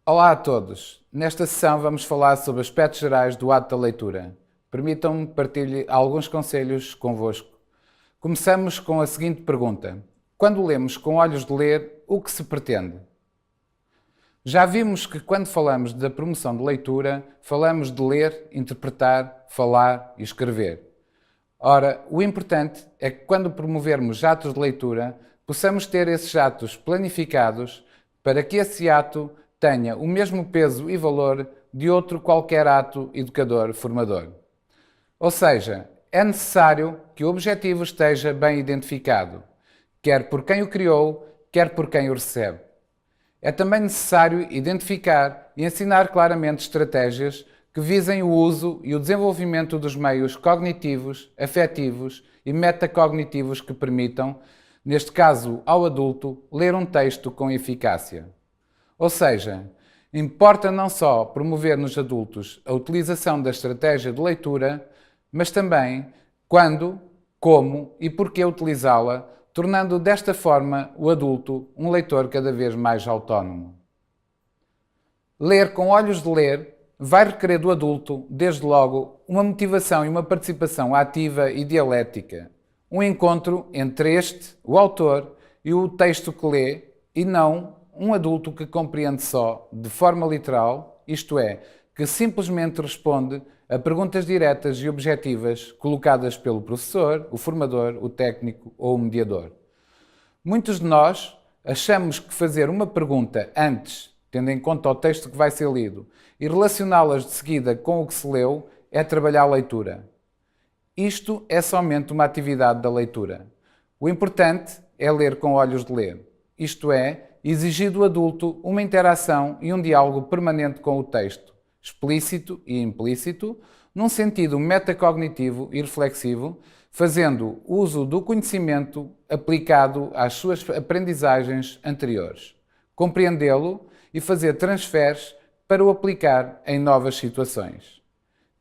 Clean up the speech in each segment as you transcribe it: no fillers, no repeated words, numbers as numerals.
Olá a todos! Nesta sessão vamos falar sobre aspectos gerais do ato da leitura. Permitam-me partilhar alguns conselhos convosco. Começamos com a seguinte pergunta. Quando lemos com olhos de ler, o que se pretende? Já vimos que quando falamos da promoção de leitura, falamos de ler, interpretar, falar e escrever. Ora, o importante é que quando promovermos atos de leitura, possamos ter esses atos planificados para que esse ato tenha o mesmo peso e valor de outro qualquer ato educador formador. Ou seja, é necessário que o objetivo esteja bem identificado, quer por quem o criou, quer por quem o recebe. É também necessário identificar e ensinar claramente estratégias que visem o uso e o desenvolvimento dos meios cognitivos, afetivos e metacognitivos que permitam, neste caso ao adulto, ler um texto com eficácia. Ou seja, importa não só promover nos adultos a utilização da estratégia de leitura, mas também quando, como e por que utilizá-la, tornando desta forma o adulto um leitor cada vez mais autónomo. Ler com olhos de ler vai requerer do adulto, desde logo, uma motivação e uma participação ativa e dialética. Um encontro entre este, o autor, e o texto que lê, e não um adulto que compreende só, de forma literal, isto é, que simplesmente responde a perguntas diretas e objetivas colocadas pelo professor, o formador, o técnico ou o mediador. Muitos de nós achamos que fazer uma pergunta antes, tendo em conta o texto que vai ser lido, e relacioná-las de seguida com o que se leu, é trabalhar a leitura. Isto é somente uma atividade da leitura. O importante é ler com olhos de ler, isto é, exigir do adulto uma interação e um diálogo permanente com o texto, explícito e implícito, num sentido metacognitivo e reflexivo, fazendo uso do conhecimento aplicado às suas aprendizagens anteriores, compreendê-lo e fazer transferes para o aplicar em novas situações,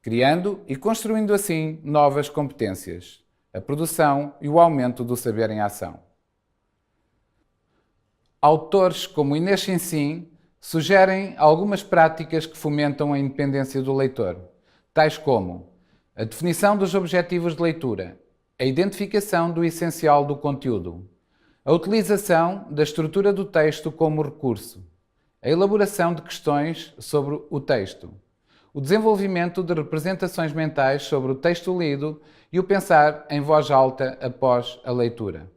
criando e construindo assim novas competências, a produção e o aumento do saber em ação. Autores como Inês Sinsim sugerem algumas práticas que fomentam a independência do leitor, tais como a definição dos objetivos de leitura, a identificação do essencial do conteúdo, a utilização da estrutura do texto como recurso, a elaboração de questões sobre o texto, o desenvolvimento de representações mentais sobre o texto lido e o pensar em voz alta após a leitura.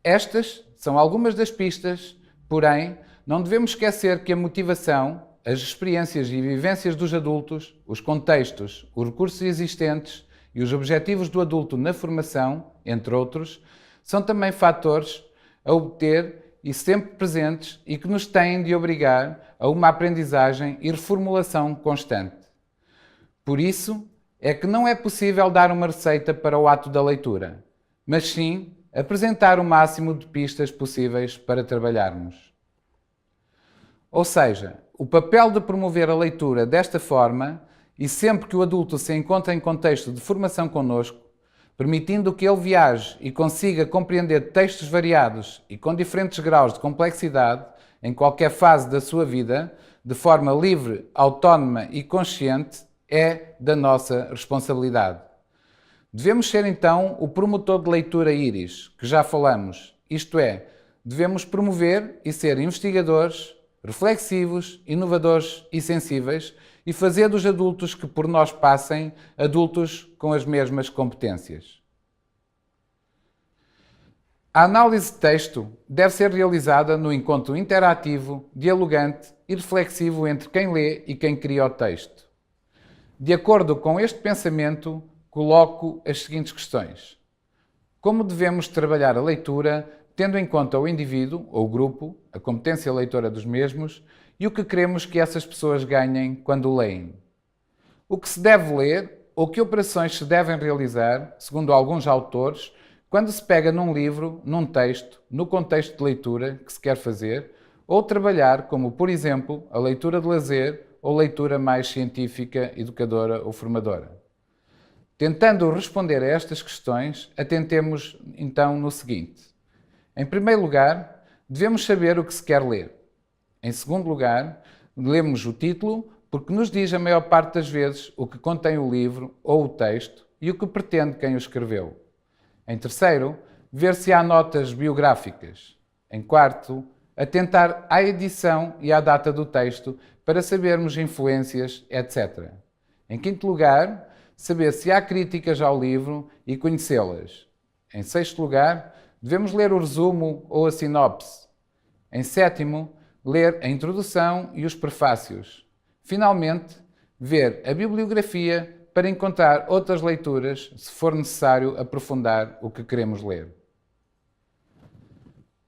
Estas são algumas das pistas, porém, não devemos esquecer que a motivação, as experiências e vivências dos adultos, os contextos, os recursos existentes e os objetivos do adulto na formação, entre outros, são também fatores a obter e sempre presentes e que nos têm de obrigar a uma aprendizagem e reformulação constante. Por isso, é que não é possível dar uma receita para o ato da leitura, mas sim apresentar o máximo de pistas possíveis para trabalharmos. Ou seja, o papel de promover a leitura desta forma e sempre que o adulto se encontra em contexto de formação connosco, permitindo que ele viaje e consiga compreender textos variados e com diferentes graus de complexidade em qualquer fase da sua vida, de forma livre, autónoma e consciente, é da nossa responsabilidade. Devemos ser então o promotor de leitura íris, que já falamos, isto é, devemos promover e ser investigadores, reflexivos, inovadores e sensíveis e fazer dos adultos que por nós passem adultos com as mesmas competências. A análise de texto deve ser realizada no encontro interativo, dialogante e reflexivo entre quem lê e quem cria o texto. De acordo com este pensamento, coloco as seguintes questões. Como devemos trabalhar a leitura, tendo em conta o indivíduo ou o grupo, a competência leitora dos mesmos e o que queremos que essas pessoas ganhem quando leem? O que se deve ler ou que operações se devem realizar, segundo alguns autores, quando se pega num livro, num texto, no contexto de leitura que se quer fazer, ou trabalhar como, por exemplo, a leitura de lazer ou leitura mais científica, educadora ou formadora. Tentando responder a estas questões, atentemos então no seguinte. Em primeiro lugar, devemos saber o que se quer ler. Em segundo lugar, Lemos o título porque nos diz a maior parte das vezes o que contém o livro ou o texto e o que pretende quem o escreveu. Em terceiro, ver se há notas biográficas. Em quarto, atentar à edição e à data do texto para sabermos influências, etc. Em quinto lugar, saber se há críticas ao livro e conhecê-las. Em sexto lugar, devemos ler o resumo ou a sinopse. Em sétimo, ler a introdução e os prefácios. Finalmente, ver a bibliografia para encontrar outras leituras, se for necessário aprofundar o que queremos ler.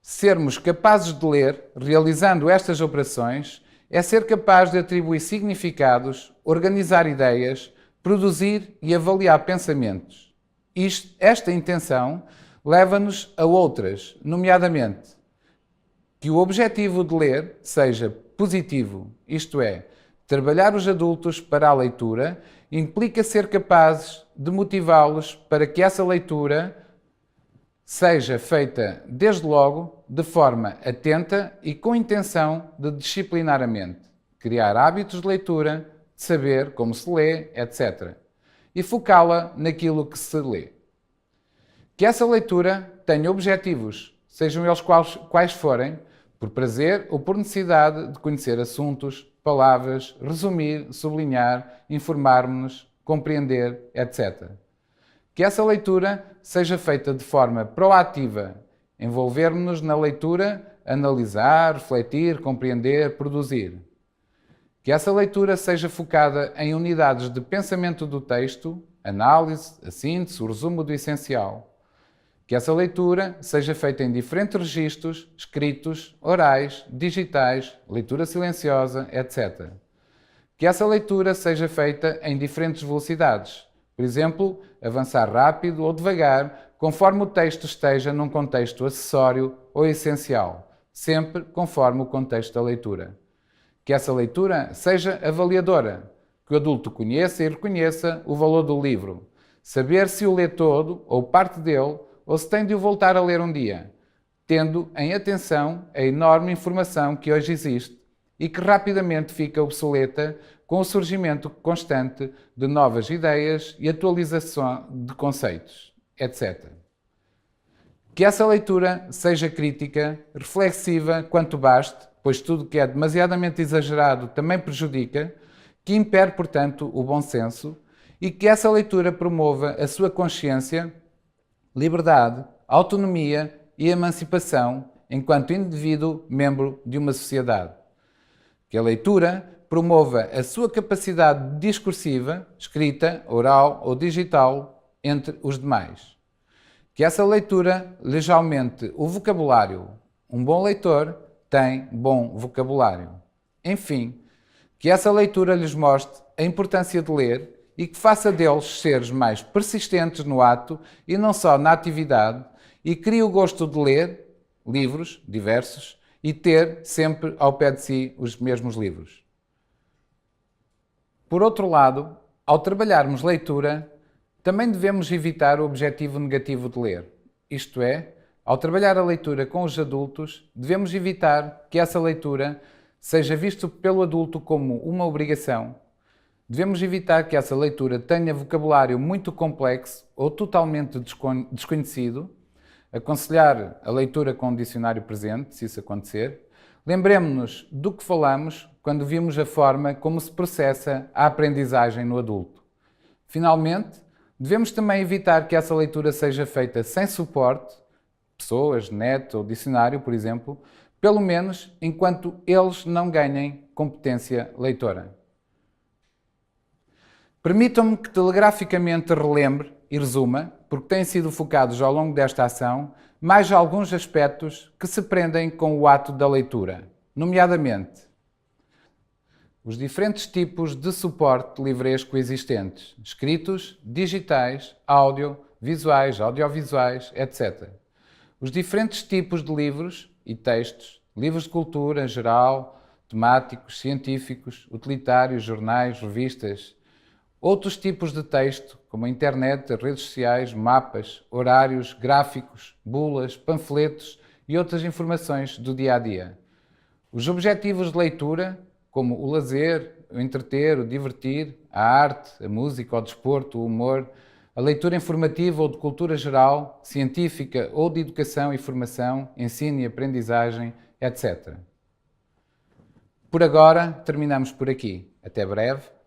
Sermos capazes de ler, realizando estas operações, é ser capaz de atribuir significados, organizar ideias, produzir e avaliar pensamentos. Esta intenção leva-nos a outras, nomeadamente, que o objetivo de ler seja positivo, isto é, trabalhar os adultos para a leitura, implica ser capazes de motivá-los para que essa leitura seja feita, desde logo, de forma atenta e com intenção de disciplinar a mente, criar hábitos de leitura, de saber como se lê, etc. E focá-la naquilo que se lê. Que essa leitura tenha objetivos, sejam eles quais forem, por prazer ou por necessidade de conhecer assuntos, palavras, resumir, sublinhar, informar-nos, compreender, etc. Que essa leitura seja feita de forma proativa, envolver-nos na leitura, analisar, refletir, compreender, produzir. Que essa leitura seja focada em unidades de pensamento do texto, análise, a síntese, o resumo do essencial. Que essa leitura seja feita em diferentes registros, escritos, orais, digitais, leitura silenciosa, etc. Que essa leitura seja feita em diferentes velocidades. Por exemplo, avançar rápido ou devagar, conforme o texto esteja num contexto acessório ou essencial, sempre conforme o contexto da leitura. Que essa leitura seja avaliadora, que o adulto conheça e reconheça o valor do livro, saber se o lê todo ou parte dele, ou se tem de o voltar a ler um dia, tendo em atenção a enorme informação que hoje existe e que rapidamente fica obsoleta com o surgimento constante de novas ideias e atualização de conceitos, etc. Que essa leitura seja crítica, reflexiva quanto baste, pois tudo que é demasiadamente exagerado também prejudica, que impere, portanto, o bom senso e que essa leitura promova a sua consciência, liberdade, autonomia e emancipação enquanto indivíduo membro de uma sociedade. Que a leitura promova a sua capacidade discursiva, escrita, oral ou digital, entre os demais. Que essa leitura lhes aumente o vocabulário. Um bom leitor tem bom vocabulário. Enfim, que essa leitura lhes mostre a importância de ler e que faça deles seres mais persistentes no ato e não só na atividade, e crie o gosto de ler livros diversos e ter sempre ao pé de si os mesmos livros. Por outro lado, ao trabalharmos leitura, também devemos evitar o objetivo negativo de ler. Isto é, ao trabalhar a leitura com os adultos, devemos evitar que essa leitura seja vista pelo adulto como uma obrigação. Devemos evitar que essa leitura tenha vocabulário muito complexo ou totalmente desconhecido, aconselhar a leitura com o dicionário presente, se isso acontecer. Lembremos-nos do que falamos quando vimos a forma como se processa a aprendizagem no adulto. Finalmente, devemos também evitar que essa leitura seja feita sem suporte, pessoas, net ou dicionário, por exemplo, pelo menos enquanto eles não ganhem competência leitora. Permitam-me que telegraficamente relembre e resuma, porque têm sido focados ao longo desta ação, mais alguns aspectos que se prendem com o ato da leitura, nomeadamente os diferentes tipos de suporte livresco existentes, escritos, digitais, áudio, visuais, audiovisuais, etc. Os diferentes tipos de livros e textos, livros de cultura geral, temáticos, científicos, utilitários, jornais, revistas. Outros tipos de texto, como a internet, as redes sociais, mapas, horários, gráficos, bulas, panfletos e outras informações do dia a dia. Os objetivos de leitura, como o lazer, o entreter, o divertir, a arte, a música, o desporto, o humor, a leitura informativa ou de cultura geral, científica ou de educação e formação, ensino e aprendizagem, etc. Por agora, terminamos por aqui. Até breve.